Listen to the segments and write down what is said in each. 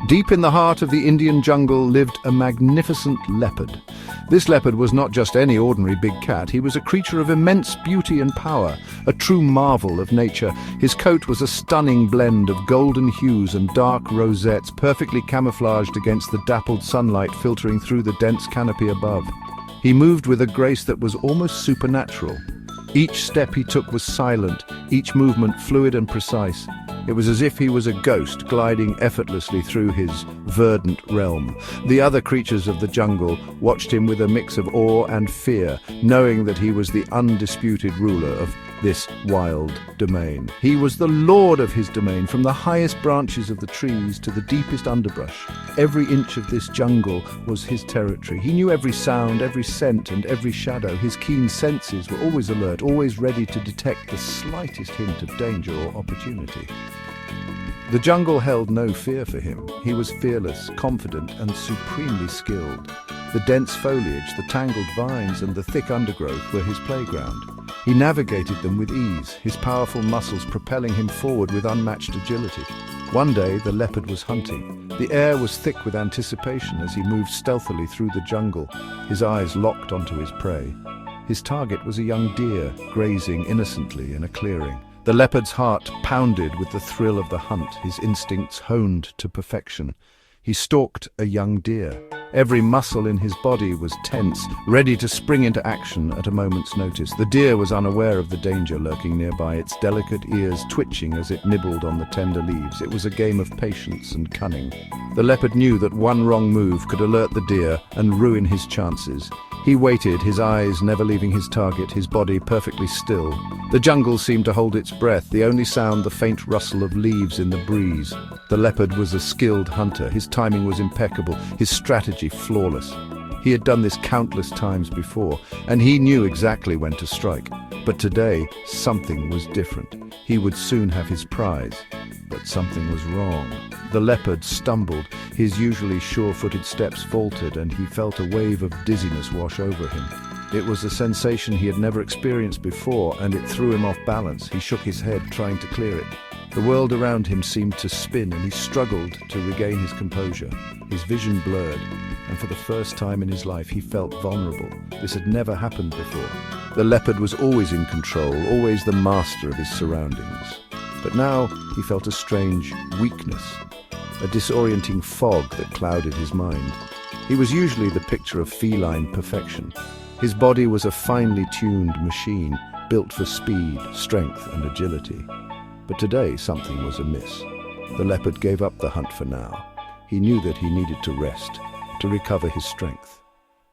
Deep in the heart of the Indian jungle lived a magnificent leopard. This leopard was not just any ordinary big cat. He was a creature of immense beauty and power, a true marvel of nature. His coat was a stunning blend of golden hues and dark rosettes, perfectly camouflaged against the dappled sunlight filtering through the dense canopy above. He moved with a grace that was almost supernatural. Each step he took was silent, each movement fluid and precise. It was as if he was a ghost gliding effortlessly through his verdant realm. The other creatures of the jungle watched him with a mix of awe and fear, knowing that he was the undisputed ruler of this wild domain. He was the lord of his domain, from the highest branches of the trees to the deepest underbrush. Every inch of this jungle was his territory. He knew every sound, every scent, and every shadow. His keen senses were always alert, always ready to detect the slightest hint of danger or opportunity. The jungle held no fear for him. He was fearless, confident, and supremely skilled. The dense foliage, the tangled vines, and the thick undergrowth were his playground. He navigated them with ease, his powerful muscles propelling him forward with unmatched agility. One day, the leopard was hunting. The air was thick with anticipation as he moved stealthily through the jungle, his eyes locked onto his prey. His target was a young deer, grazing innocently in a clearing. The leopard's heart pounded with the thrill of the hunt, his instincts honed to perfection. He stalked a young deer. Every muscle in his body was tense, ready to spring into action at a moment's notice. The deer was unaware of the danger lurking nearby, its delicate ears twitching as it nibbled on the tender leaves. It was a game of patience and cunning. The leopard knew that one wrong move could alert the deer and ruin his chances. He waited, his eyes never leaving his target, his body perfectly still. The jungle seemed to hold its breath, the only sound the faint rustle of leaves in the breeze. The leopard was a skilled hunter. His timing was impeccable, his strategy flawless. He had done this countless times before, and he knew exactly when to strike. But today, something was different. He would soon have his prize. But something was wrong. The leopard stumbled, his usually sure-footed steps faltered, and he felt a wave of dizziness wash over him. It was a sensation he had never experienced before, and it threw him off balance. He shook his head, trying to clear it. The world around him seemed to spin, and he struggled to regain his composure. His vision blurred, and for the first time in his life he felt vulnerable. This had never happened before. The leopard was always in control, always the master of his surroundings. But now he felt a strange weakness, a disorienting fog that clouded his mind. He was usually the picture of feline perfection. His body was a finely tuned machine, built for speed, strength, and agility. But today something was amiss. The leopard gave up the hunt for now. He knew that he needed to rest, to recover his strength.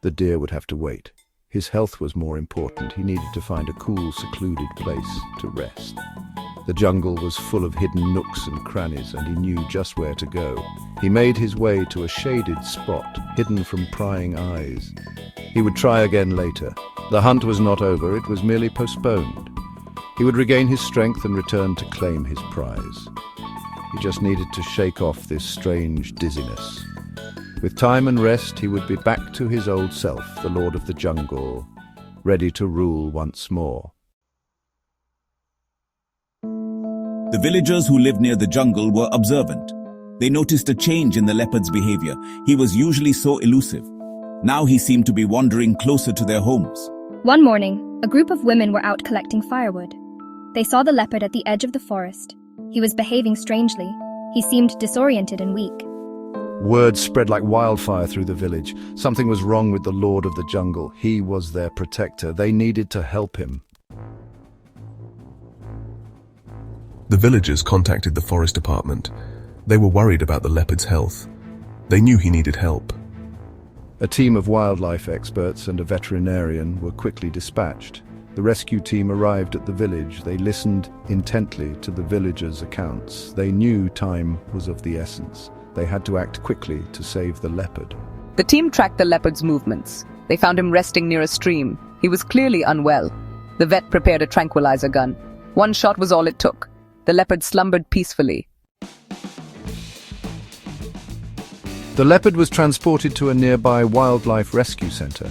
The deer would have to wait. His health was more important. He needed to find a cool, secluded place to rest. The jungle was full of hidden nooks and crannies, and he knew just where to go. He made his way to a shaded spot, hidden from prying eyes. He would try again later. The hunt was not over, it was merely postponed. He would regain his strength and return to claim his prize. He just needed to shake off this strange dizziness. With time and rest, he would be back to his old self, the lord of the jungle, ready to rule once more. The villagers who lived near the jungle were observant. They noticed a change in the leopard's behavior. He was usually so elusive. Now he seemed to be wandering closer to their homes. One morning, a group of women were out collecting firewood. They saw the leopard at the edge of the forest. He was behaving strangely. He seemed disoriented and weak. Word spread like wildfire through the village. Something was wrong with the lord of the jungle. He was their protector. They needed to help him. The villagers contacted the forest department. They were worried about the leopard's health. They knew he needed help. A team of wildlife experts and a veterinarian were quickly dispatched. The rescue team arrived at the village. They listened intently to the villagers' accounts. They knew time was of the essence. They had to act quickly to save the leopard. The team tracked the leopard's movements. They found him resting near a stream. He was clearly unwell. The vet prepared a tranquilizer gun. One shot was all it took. The leopard slumbered peacefully. The leopard was transported to a nearby wildlife rescue center.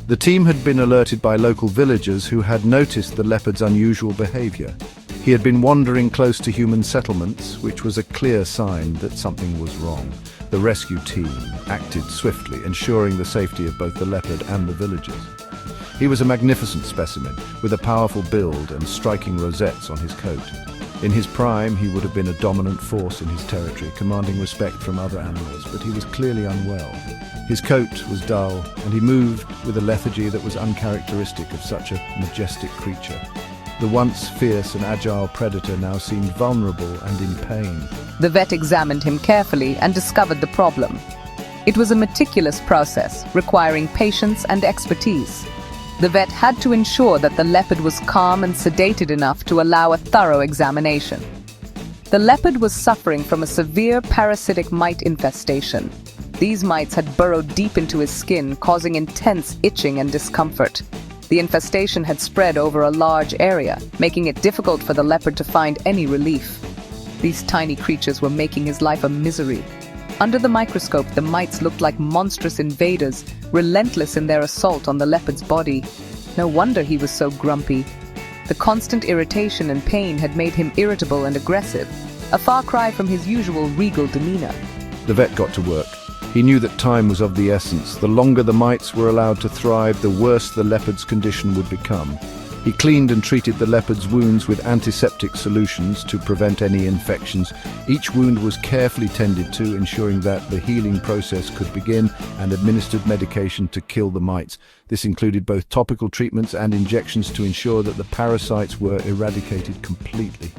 The team had been alerted by local villagers who had noticed the leopard's unusual behavior. He had been wandering close to human settlements, which was a clear sign that something was wrong. The rescue team acted swiftly, ensuring the safety of both the leopard and the villagers. He was a magnificent specimen, with a powerful build and striking rosettes on his coat. In his prime, he would have been a dominant force in his territory, commanding respect from other animals, but he was clearly unwell. His coat was dull, and he moved with a lethargy that was uncharacteristic of such a majestic creature. The once fierce and agile predator now seemed vulnerable and in pain. The vet examined him carefully and discovered the problem. It was a meticulous process, requiring patience and expertise. The vet had to ensure that the leopard was calm and sedated enough to allow a thorough examination. The leopard was suffering from a severe parasitic mite infestation. These mites had burrowed deep into his skin, causing intense itching and discomfort. The infestation had spread over a large area, making it difficult for the leopard to find any relief. These tiny creatures were making his life a misery. Under the microscope, the mites looked like monstrous invaders, relentless in their assault on the leopard's body. No wonder he was so grumpy. The constant irritation and pain had made him irritable and aggressive, a far cry from his usual regal demeanor. The vet got to work. He knew that time was of the essence. The longer the mites were allowed to thrive, the worse the leopard's condition would become. He cleaned and treated the leopard's wounds with antiseptic solutions to prevent any infections. Each wound was carefully tended to, ensuring that the healing process could begin, and administered medication to kill the mites. This included both topical treatments and injections to ensure that the parasites were eradicated completely.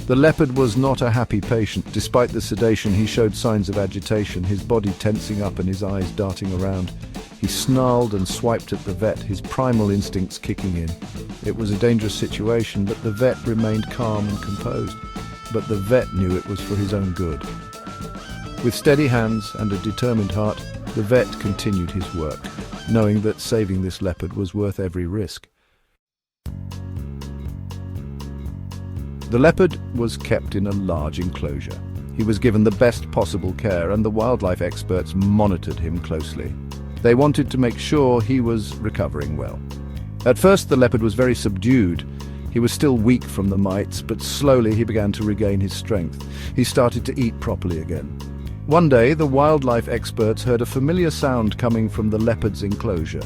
The leopard was not a happy patient. Despite the sedation, he showed signs of agitation, his body tensing up and his eyes darting around. He snarled and swiped at the vet, his primal instincts kicking in. It was a dangerous situation, but the vet remained calm and composed. But the vet knew it was for his own good. With steady hands and a determined heart, the vet continued his work, knowing that saving this leopard was worth every risk. The leopard was kept in a large enclosure. He was given the best possible care, and the wildlife experts monitored him closely. They wanted to make sure he was recovering well. At first, the leopard was very subdued. He was still weak from the mites, but slowly he began to regain his strength. He started to eat properly again. One day, the wildlife experts heard a familiar sound coming from the leopard's enclosure.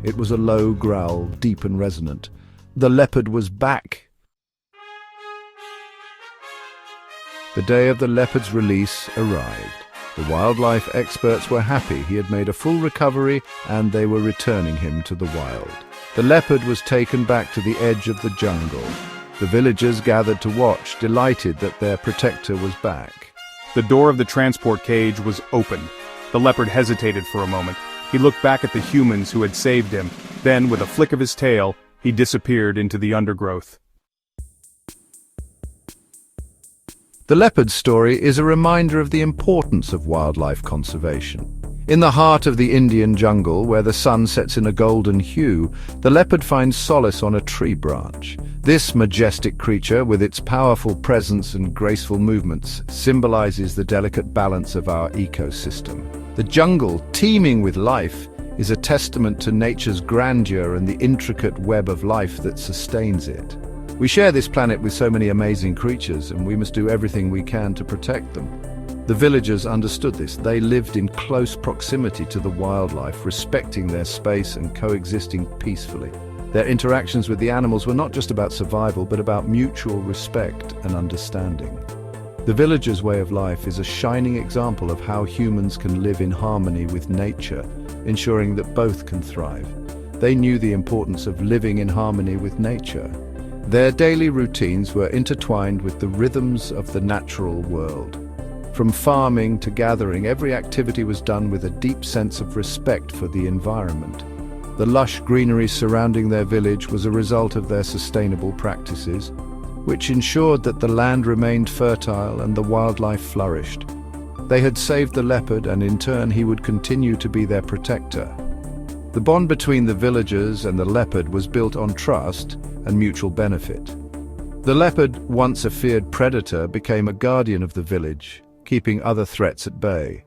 It was a low growl, deep and resonant. The leopard was back. The day of the leopard's release arrived. The wildlife experts were happy. He had made a full recovery, and they were returning him to the wild. The leopard was taken back to the edge of the jungle. The villagers gathered to watch, delighted that their protector was back. The door of the transport cage was open. The leopard hesitated for a moment. He looked back at the humans who had saved him. Then, with a flick of his tail, he disappeared into the undergrowth. The leopard's story is a reminder of the importance of wildlife conservation. In the heart of the Indian jungle, where the sun sets in a golden hue, the leopard finds solace on a tree branch. This majestic creature, with its powerful presence and graceful movements, symbolizes the delicate balance of our ecosystem. The jungle, teeming with life, is a testament to nature's grandeur and the intricate web of life that sustains it. We share this planet with so many amazing creatures, and we must do everything we can to protect them. The villagers understood this. They lived in close proximity to the wildlife, respecting their space and coexisting peacefully. Their interactions with the animals were not just about survival, but about mutual respect and understanding. The villagers' way of life is a shining example of how humans can live in harmony with nature, ensuring that both can thrive. They knew the importance of living in harmony with nature. Their daily routines were intertwined with the rhythms of the natural world. From farming to gathering, every activity was done with a deep sense of respect for the environment. The lush greenery surrounding their village was a result of their sustainable practices, which ensured that the land remained fertile and the wildlife flourished. They had saved the leopard, and in turn he would continue to be their protector. The bond between the villagers and the leopard was built on trust and mutual benefit. The leopard, once a feared predator, became a guardian of the village, keeping other threats at bay.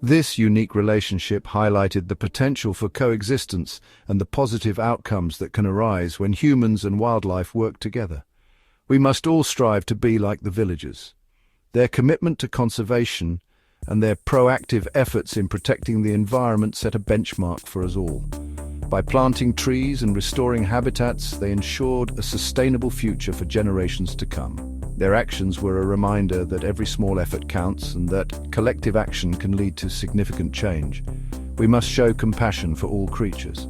This unique relationship highlighted the potential for coexistence and the positive outcomes that can arise when humans and wildlife work together. We must all strive to be like the villagers. Their commitment to conservation and their proactive efforts in protecting the environment set a benchmark for us all. By planting trees and restoring habitats, they ensured a sustainable future for generations to come. Their actions were a reminder that every small effort counts and that collective action can lead to significant change. We must show compassion for all creatures.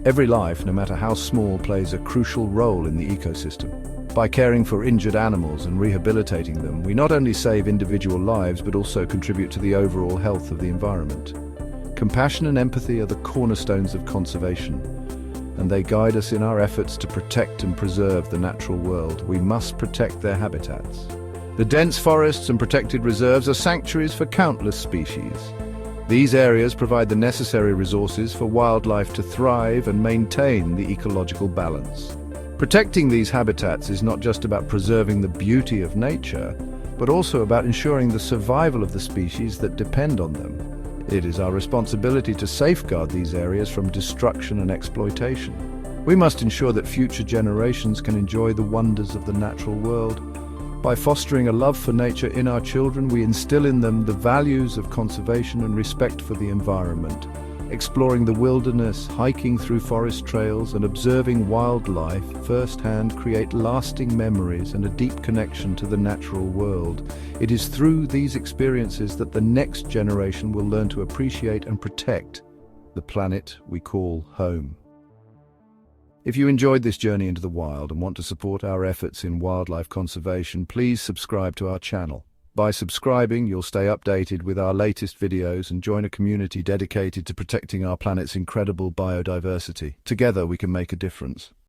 Every life, no matter how small, plays a crucial role in the ecosystem. By caring for injured animals and rehabilitating them, we not only save individual lives but also contribute to the overall health of the environment. Compassion and empathy are the cornerstones of conservation, and they guide us in our efforts to protect and preserve the natural world. We must protect their habitats. The dense forests and protected reserves are sanctuaries for countless species. These areas provide the necessary resources for wildlife to thrive and maintain the ecological balance. Protecting these habitats is not just about preserving the beauty of nature, but also about ensuring the survival of the species that depend on them. It is our responsibility to safeguard these areas from destruction and exploitation. We must ensure that future generations can enjoy the wonders of the natural world. By fostering a love for nature in our children, we instill in them the values of conservation and respect for the environment. Exploring the wilderness, hiking through forest trails, and observing wildlife firsthand create lasting memories and a deep connection to the natural world. It is through these experiences that the next generation will learn to appreciate and protect the planet we call home. If you enjoyed this journey into the wild and want to support our efforts in wildlife conservation, please subscribe to our channel. By subscribing, you'll stay updated with our latest videos and join a community dedicated to protecting our planet's incredible biodiversity. Together, we can make a difference.